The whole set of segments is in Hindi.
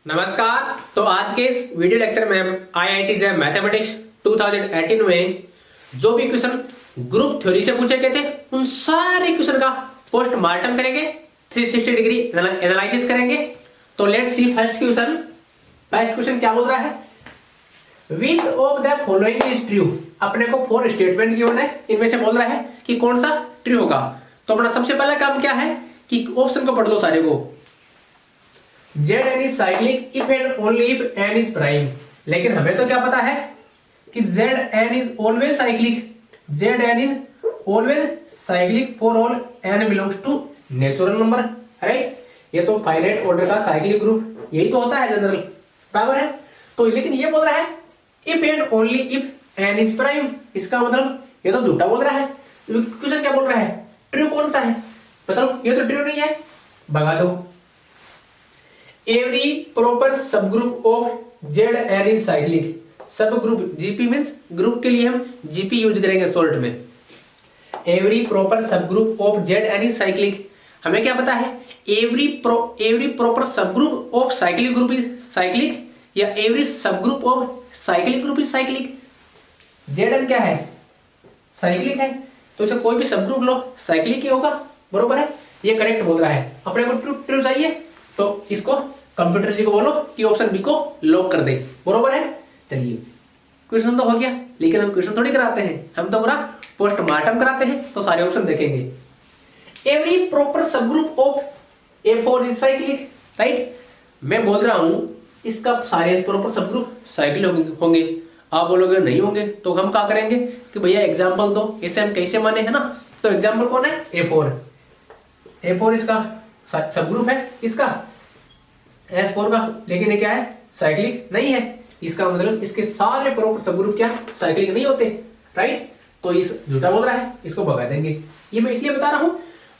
नमस्कार। तो आज के इस वीडियो लेक्चर में हम आईआईटी जैम मैथमेटिक्स 2018 में जो भी क्वेश्चन ग्रुप थ्योरी से पूछे गए थे उन सारे क्वेश्चन का पोस्टमार्टम करेंगे, 360 डिग्री एनालिसिस करेंगे। तो let's see first question. First question क्या बोल रहा है, which of the following is true. अपने को 4 स्टेटमेंट गिवन है, इनमें से बोल रहा है कि कौन सा ट्रू होगा। तो अपना सबसे पहला काम क्या है कि ऑप्शन को पढ़ लो सारे को। Zn is cyclic if and only if n is prime। लेकिन हमें तो क्या पता है कि Zn is always cyclic। Zn is always cyclic for all n belongs to natural number, right. ये तो फाइनाइट ऑर्डर का साइक्लिक ग्रुप यही तो होता है जनरल, बराबर है। तो लेकिन ये बोल रहा है if and only if n is prime। इसका मतलब ये तो झूठा बोल रहा है। क्वेश्चन क्या बोल रहा है, ट्रू कौन सा है बताओ। ये तो ट्रू नहीं है, भगा दो। Every proper subgroup of Zn is cyclic। सब ग्रुप जीपी मीन्स ग्रुप के लिए हम जीपी यूज करेंगे शॉर्ट में। Every proper subgroup of Zn is cyclic। हमें क्या पता है every proper subgroup of cyclic group is cyclic या every subgroup of cyclic group is cyclic। Zn क्या है, साइक्लिक है, तो इसे कोई भी सबग्रुप लो साइक्लिक ही होगा, बरोबर है। ये करेक्ट बोल रहा है। अपने को ट्रू चाहिए तो इसको कंप्यूटर जी को बोलो कि ऑप्शन बी को लॉक कर दे, बरोबर है। चलिए क्वेश्चन तो हो गया, लेकिन हम क्वेश्चन थोड़ी कराते हैं, हम तो पूरा पोस्टमार्टम कराते हैं। तो सारे ऑप्शन देखेंगे। Every proper subgroup of A4 is cyclic, right. मैं बोल रहा हूं इसका सारे प्रॉपर सबग्रुप साइक्लिक होंगे। आप बोलोगे नहीं होंगे, तो हम क्या करेंगे कि भैया एग्जाम्पल दो, इसे हम कैसे माने, है ना। तो एग्जाम्पल कौन है, A4 इसका सबग्रुप है, इसका S4 का, लेकिन ये क्या है, साइक्लिक नहीं है। इसका मतलब इसके सारे प्रॉपर सबग्रुप क्या साइक्लिक नहीं होते, राइट। तो इस झूठा बोल रहा है, इसको भगा देंगे। ये मैं इसलिए बता रहा हूं,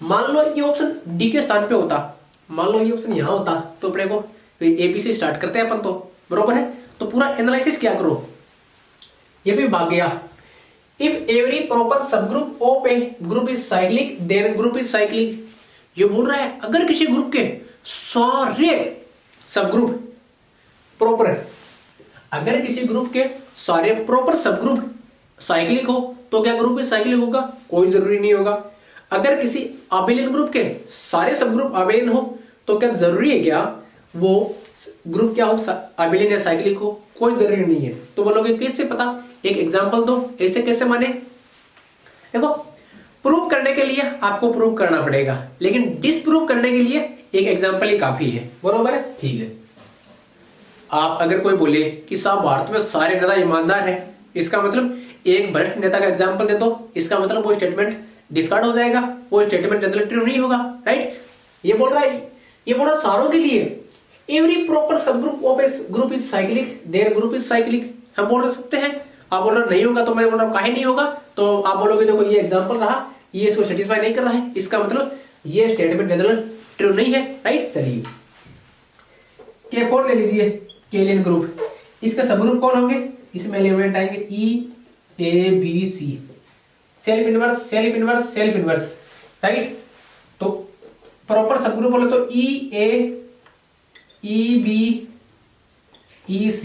मान लो ये ऑप्शन डी के स्थान पे होता, मान लो ये ऑप्शन यहां होता, तो अपने को एपी से स्टार्ट करते हैं अपन, तो बरोबर है। तो पूरा एनालिसिस क्या करो, ये भी भाग गया। If every proper subgroup of a group is cyclic then group is cyclic. ये बोल रहा है अगर किसी ग्रुप के सारे सबग्रुप प्रॉपर है, अगर किसी ग्रुप के सारे प्रॉपर सबग्रुप साइक्लिक हो तो क्या ग्रुप भी साइक्लिक होगा, कोई जरूरी नहीं होगा। अगर किसी अबेलियन ग्रुप के सारे सबग्रुप अबेलियन हो तो क्या जरूरी है क्या वो ग्रुप क्या हो, अबेलियन या साइक्लिक हो, कोई जरूरी नहीं है। तो बोलोगे कैसे पता, एक एग्जांपल दो, ऐसे कैसे माने। देखो प्रूव करने के लिए आपको प्रूव करना पड़ेगा, लेकिन डिसप्रूव करने के लिए एक एग्जांपल ही काफी है, बरोबर है। ठीक है, आप अगर कोई बोले कि साहब भारत में सारे नेता ईमानदार हैं, इसका मतलब एक भ्रष्ट नेता का एग्जांपल दे दो, इसका मतलब वो स्टेटमेंट डिस्कार्ड हो जाएगा, वो स्टेटमेंट जनरल ट्रू नहीं होगा, राइट। ये बोल रहा सारों के लिए every proper subgroup of a group is cyclic there group is cyclic. हम बोल सकते हैं, आप बोल रहे नहीं होगा, तो मैं बोल रहा हूं काहे नहीं होगा। तो आप बोलोगे देखो ये एग्जांपल रहा, ये इसको सेटिस्फाई नहीं कर रहा है, इसका मतलब ये स्टेटमेंट जनरल ट्रू नहीं है, राइट। चलिए K4 ले लीजिए, केलियन ग्रुप, इसके सबग्रुप कौन होंगे, इसमें एलिमेंट आएंगे E A B C, self inverse self inverse self inverse, right. तो प्रॉपर सबग्रुप बोले तो E A E B E C,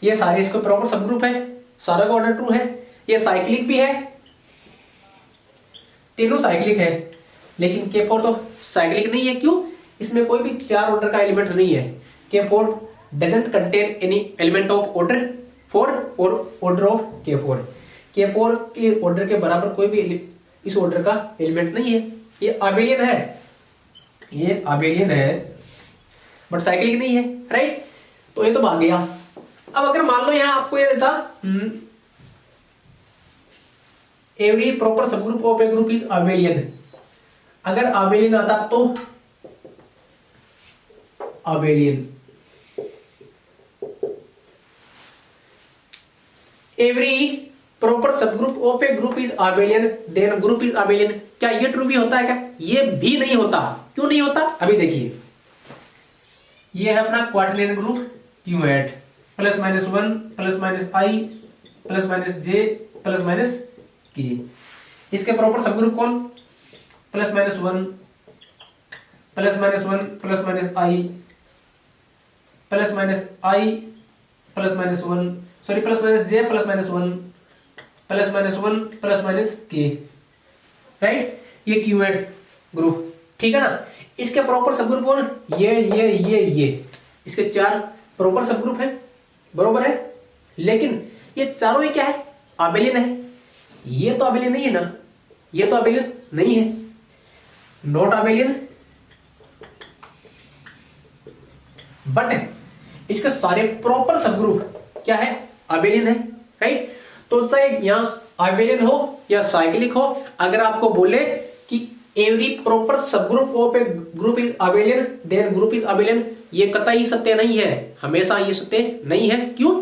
ये सारे इसको प्रॉपर सबग्रुप है, सारा का ऑर्डर ट्रू है। ये साइक्लिक भी है, तीनों साइक्लिक है, लेकिन K4 तो साइक्लिक नहीं है। क्यों, इसमें कोई भी 4 ऑर्डर का एलिमेंट नहीं है। K4 doesn't contain any element of order 4 और ऑर्डर ऑफ K4 के ऑर्डर के बराबर कोई भी इस ऑर्डर का एलिमेंट नहीं है। ये अबेलियन है, ये अबेलियन है बट साइक्लिक नहीं है, राइट। तो ये तो भाग गया। अब अगर मान लो यहां आपको ये देता every proper subgroup of a group is abelian, अगर अबेलियन आता तो abelian every proper subgroup of a group is abelian then group is abelian. क्या ये ट्रू भी होता है क्या, ये भी नहीं होता। क्यों नहीं होता, अभी देखिए। ये है अपना क्वार्टिलियन ग्रुप क्यूएट +-1 +-i +-j +-k। इसके प्रॉपर सबग्रुप कौन, +-1 +-1 +-i plus minus I plus minus one, sorry plus minus J plus minus one plus minus one plus minus के, राइट। ये क्यूएड ग्रुप, ठीक है ना। इसके प्रॉपर सब ग्रुप कौन, ये इसके 4 प्रॉपर सब ग्रुप है, बरोबर है। लेकिन ये चारों ही क्या है, आबेलिन है। ये तो आबेलिन नहीं है ना, ये तो आबेलिन नहीं है, नॉट आबेलिन। बट इसके सारे प्रॉपर सब ग्रुप क्या है, आबेलिन है, राइट। तो चाहे यहां आबेलिन हो या साइक्लिक हो, अगर आपको बोले कि every proper subgroup of a group is abelian then group is abelian, ये कतई सत्य नहीं है, हमेशा ये सत्य नहीं है। क्यों,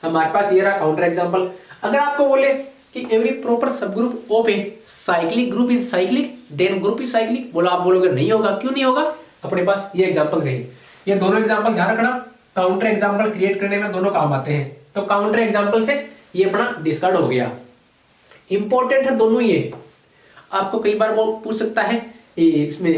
हमारे पास ये रहा काउंटर एग्जांपल। अगर आपको बोले कि every proper subgroup of a cyclic group is cyclic then group is cyclic, बोला आप बोलोगे नहीं होगा। क्यों नहीं होगा, अपने पास ये एग्जांपल रही। ये दोनों एग्जांपल ध्यान रखना, काउंटर एग्जांपल क्रिएट करने में दोनों काम आते हैं। तो काउंटर एग्जांपल से ये अपना डिस्कार्ड हो गया। इंपॉर्टेंट है दोनों ये, आपको कई बार वो पूछ सकता है, इसमें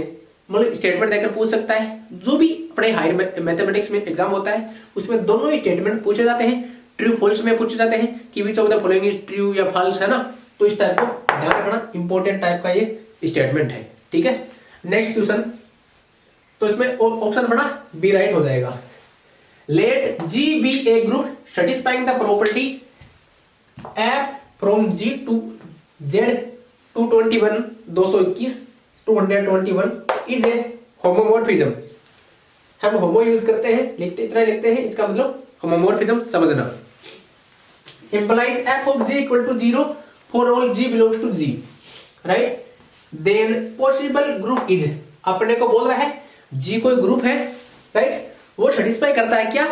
मतलब स्टेटमेंट देकर पूछ सकता है। जो भी अपने हायर मैथमेटिक्स में एग्जाम होता है उसमें दोनों स्टेटमेंट पूछे जाते हैं, ट्रू फॉल्स में पूछे जाते हैं कि which of the following is true या फॉल्स, है ना। तो इस टाइप को ध्यान रखना, इंपॉर्टेंट टाइप का ये स्टेटमेंट है, ठीक है। नेक्स्ट क्वेश्चन, तो इसमें ऑप्शन बना बी राइट हो जाएगा। Let G be a group satisfying the property f from G to Z 221 221 221 is a homomorphism. हम होमो यूज करते हैं, लिखते इतना लिखते हैं, इसका मतलब होमोमॉर्फिज्म समझना। implies f of g equal to 0 for all g belongs to g, right? then possible group is, अपने को बोल रहा है g कोई ग्रुप है, राइट। वो सेटिस्फाई करता है क्या,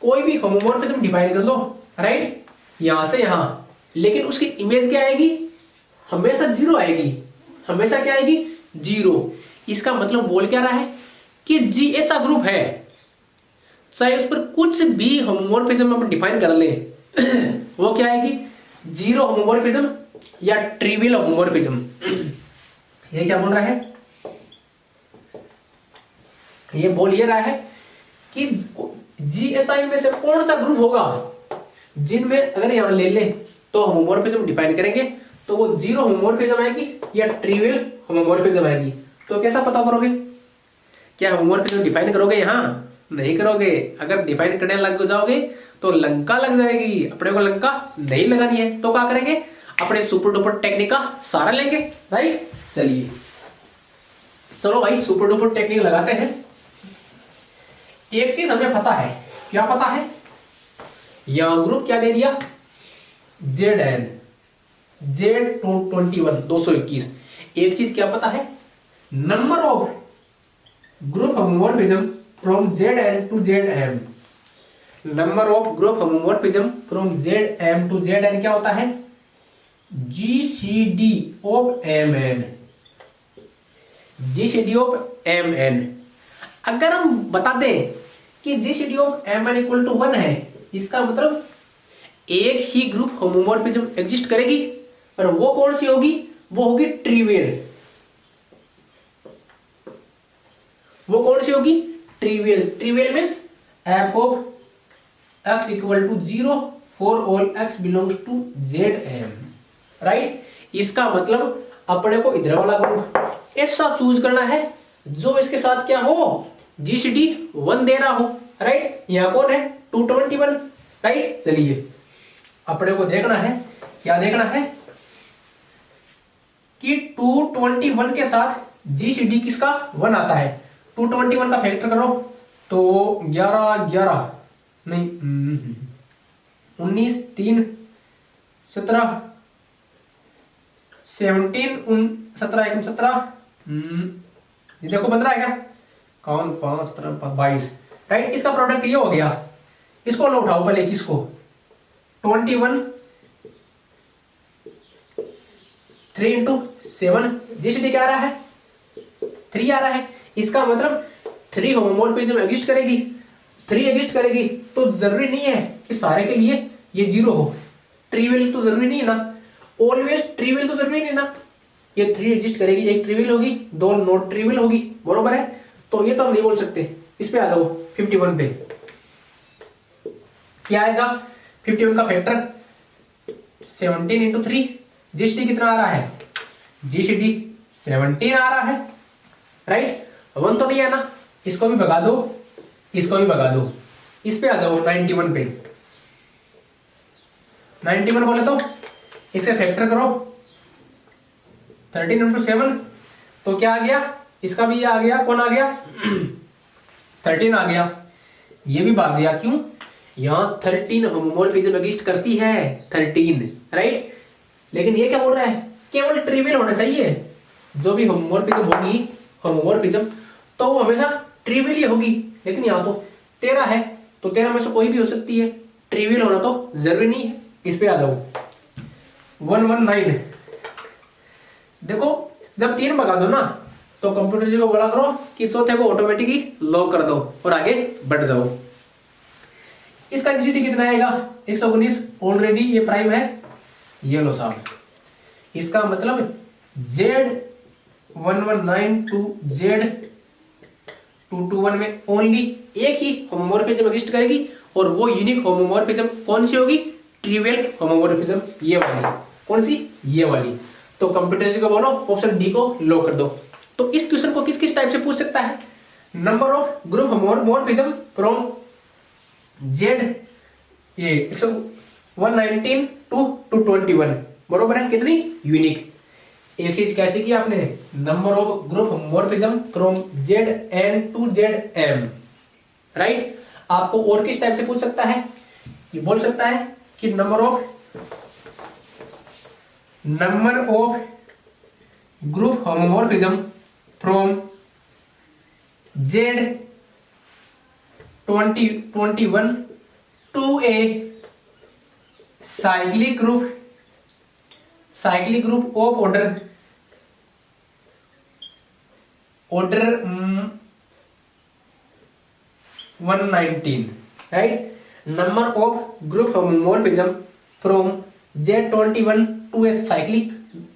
कोई भी होमोमॉर्फिज्म डिफाइन कर लो, राइट, यहां से यहां। लेकिन उसकी इमेज क्या आएगी, हमेशा 0 आएगी, हमेशा क्या आएगी, 0। इसका मतलब बोल क्या रहा है कि जी ऐसा ग्रुप है, चाहे उस पर कुछ भी होमोमॉर्फिज्म अपन डिफाइन कर ले वो क्या आएगी, 0 होमोमॉर्फिज्म या ट्रिवियल होमोमॉर्फिज्म। ये क्या बोल रहा है, ये बोल ये रहा है कि जी एस आई में से कौन सा ग्रुप होगा जिनमें अगर यहां ले ले तो होमोमॉर्फिज्म डिफाइन करेंगे, तो वो 0 होमोमॉर्फिज्म आएगी या ट्रिवियल होमोमॉर्फिज्म आएगी। तो कैसा पता करोगे, क्या होमोमॉर्फिज्म डिफाइन करोगे, यहां नहीं करोगे। अगर डिफाइन करने लग जाओगे तो लंका लग जाएगी, अपने को लंका नहीं लगानी है। तो क्या करेंगे, अपने सुपर डुपर टेक्निक का सहारा लेंगे, राइट। चलिए चलो भाई सुपर डुपर टेक्निक लगाते हैं। एक चीज हमें पता है, क्या पता है, यहां ग्रुप क्या दे दिया, जेड एन जेड 221 221। एक चीज क्या पता है, number of group homomorphism from Z n to Z m. Number of group homomorphism from Z m to Z n क्या होता है, GCD of m n, GCD of m n. अगर हम बता दें कि GCD of m n equal to 1 है, इसका मतलब एक ही ग्रुप होमोमॉर्फिज्म एग्जिस्ट करेगी, और वो कौन सी होगी, वो होगी ट्रिवियल। वो कौन सी होगी, trivial. Trivial means f of x equal to 0 for all x belongs to Z m, right. इसका मतलब अपने को इधर वाला ग्रुप ऐसा चूज करना है जो इसके साथ क्या हो, जीसीडी 1 दे रहा हो, राइट। यहां कौन है, 221, राइट। चलिए अपने को देखना है, क्या देखना है कि 221 के साथ जीसीडी किसका 1 आता है। 221 का फैक्टर करो तो 11 11 नहीं 19 3 17 17 17 1 17 देखो 15 है क्या, कौन 5 17 22, राइट। इसका प्रोडक्ट ये हो गया, इसको लो उठाओ पहले, किसको 21 3 इंटू 7 जीसीडी क्या आ रहा है, 3 आ रहा है। इसका मतलब 3 होमोमॉर्फिज्म एग्जिस्ट करेगी, 3 एग्जिस्ट करेगी। तो जरूरी नहीं है कि सारे के लिए ये 0 हो, ट्रिवियल तो जरूरी नहीं है ना, ऑलवेज ट्रिवियल तो जरूरी नहीं है ना। ये 3 एग्जिस्ट करेगी, एक ट्रिवियल होगी, 2 नॉट ट्रिवियल होगी, बरोबर है। तो ये तो हम नहीं बोल सकते। इस पे आ जाओ 51 पे, क्या आएगा 51 का फैक्टर 17 इंटू 3, जीसीडी कितना आ रहा है, जीसीडी 17 आ रहा है, राइट। 1 तो नहीं है ना, इसको भी भगा दो, इसको भी भगा दो, इस पे आ जाओ 91 पे। 91 बोले तो इसे फैक्टर करो 13 इंटू 7, तो क्या आ गया, इसका भी ये आ गया, कौन आ गया 13 आ गया, ये भी भाग गया, क्यों, यहां 13 होमोमोर्फिज्म एग्जिस्ट करती है 13, राइट। लेकिन ये क्या बोल रहा है, केवल ट्रिवियल होना चाहिए, जो भी होमोमोर्फिज्म होगी, होमोमोर्फिज्म तो वो हमेशा ट्रिवियल ही होगी। लेकिन यहाँ तो 13 है, तो 13 में से कोई भी हो सकती है, ट्रिवियल होना तो जरूरी नहीं है। इस पे आ जाओ 119। देखो जब 3 भगा दो ना, तो कंप्यूटर जी को बोला करो कि चौथे को ऑटोमेटिकली लॉक कर दो और आगे बढ़ जाओ। इसका जीसीडी कितना आएगा 119, ऑलरेडी ये प्राइम है, ये लो साहब। इसका मतलब Z119 टू Z221 में ओनली एक ही होमोमोर्फिज्म एग्जिस्ट करेगी, और वो यूनिक होमोमोर्फिज्म कौन सी होगी, ट्रिवियल होमोमोर्फिज्म, ये वाली। कौन सी, ये वाली। तो कंप्यूटर जी को बोलो ऑप्शन डी को लॉक कर दो। तो इस क्वेश्चन को किस किस टाइप से पूछ सकता है, number of group homomorphism from Z ये 119 टू 221, बरोबर है, कितनी यूनिक। एक चीज कैसे की आपने, number of group homomorphism from Z n to Z m, right. आपको और किस टाइप से पूछ सकता है, ये बोल सकता है कि number of group homomorphism from Z21 to a cyclic group of order 119, right. Number of group homomorphism from Z21 to a cyclic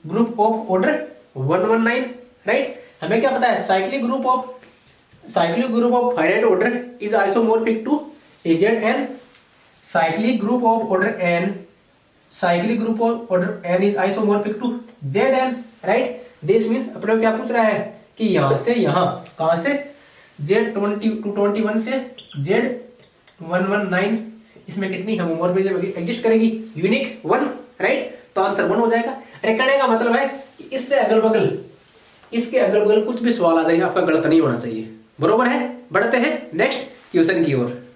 group of order 119, right. हमें क्या पता है, cyclic group of finite order is isomorphic to AZn, cyclic group of order n is isomorphic to Zn, right। This means अपने को क्या पूछ रहा है कि यहां से यहां, कहां से, Z21 से Z119, इसमें कितनी होमोमोर्फिज्म एग्जिस्ट करेगी, यूनिक 1, राइट। तो आंसर 1 हो जाएगा। कहने का मतलब है कि इसके अगल बगल कुछ भी सवाल आ जाएगा, आपका गलत नहीं होना चाहिए, बरोबर है। बढ़ते हैं नेक्स्ट क्वेश्चन की ओर।